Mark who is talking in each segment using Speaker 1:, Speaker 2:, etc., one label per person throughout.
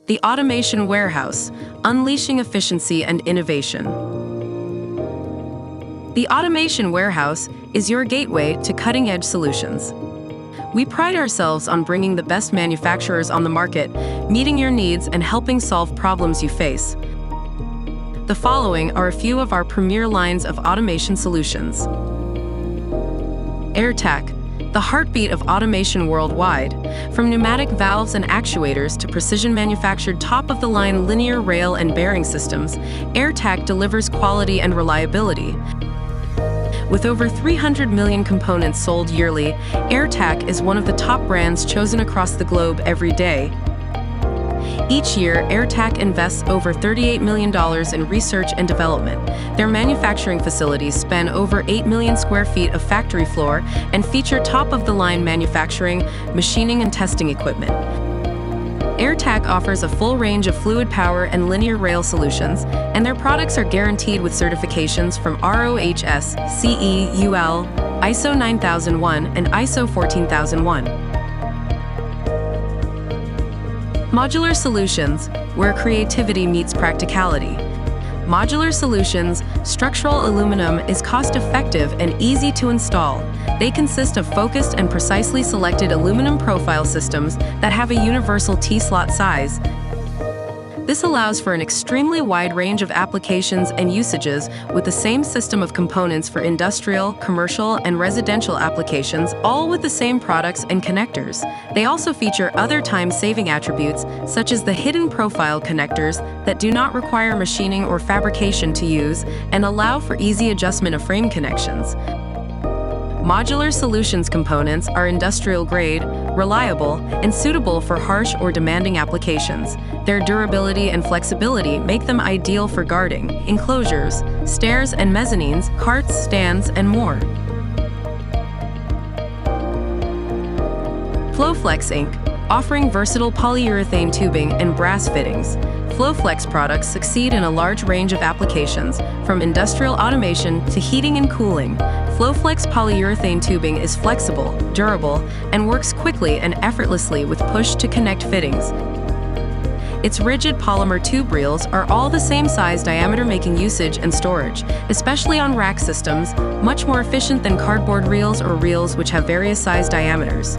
Speaker 1: The Automation Warehouse, unleashing efficiency and innovation. The Automation Warehouse is your gateway to cutting-edge solutions. We pride ourselves on bringing the best manufacturers on the market, meeting your needs and helping solve problems you face. The following are a few of our premier lines of automation solutions. AirTAC, the heartbeat of automation worldwide. From pneumatic valves and actuators to precision-manufactured top-of-the-line linear rail and bearing systems, AirTAC delivers quality and reliability. With over 300 million components sold yearly, AirTAC is one of the top brands chosen across the globe every day. Each year, AirTAC invests over $38 million in research and development. Their manufacturing facilities span over 8 million square feet of factory floor and feature top-of-the-line manufacturing, machining, and testing equipment. AirTAC offers a full range of fluid power and linear rail solutions, and their products are guaranteed with certifications from ROHS, CE, UL, ISO 9001, and ISO 14001. Modular Solutions, where creativity meets practicality. Modular Solutions structural aluminum is cost-effective and easy to install. They consist of focused and precisely selected aluminum profile systems that have a universal T-slot size. This allows for an extremely wide range of applications and usages with the same system of components for industrial, commercial, and residential applications, all with the same products and connectors. They also feature other time-saving attributes, such as the hidden profile connectors that do not require machining or fabrication to use and allow for easy adjustment of frame connections. Modular Solutions components are industrial-grade, reliable, and suitable for harsh or demanding applications. Their durability and flexibility make them ideal for guarding, enclosures, stairs and mezzanines, carts, stands, and more. Floflex Inc., offering versatile polyurethane tubing and brass fittings. Floflex products succeed in a large range of applications, from industrial automation to heating and cooling. Floflex polyurethane tubing is flexible, durable, and works quickly and effortlessly with push-to-connect fittings. Its rigid polymer tube reels are all the same size diameter, making usage and storage, especially on rack systems, much more efficient than cardboard reels or reels which have various size diameters.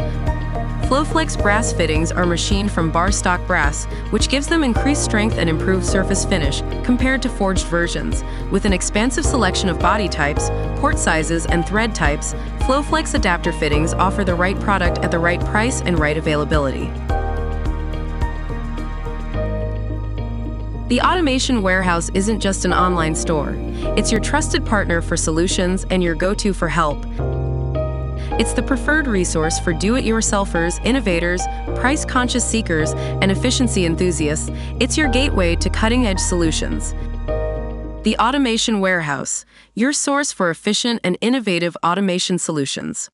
Speaker 1: Floflex brass fittings are machined from bar stock brass, which gives them increased strength and improved surface finish compared to forged versions. With an expansive selection of body types, port sizes, and thread types, Floflex adapter fittings offer the right product at the right price and right availability. The Automation Warehouse isn't just an online store. It's your trusted partner for solutions and your go-to for help. It's the preferred resource for do-it-yourselfers, innovators, price-conscious seekers, and efficiency enthusiasts. It's your gateway to cutting-edge solutions. The Automation Warehouse, your source for efficient and innovative automation solutions.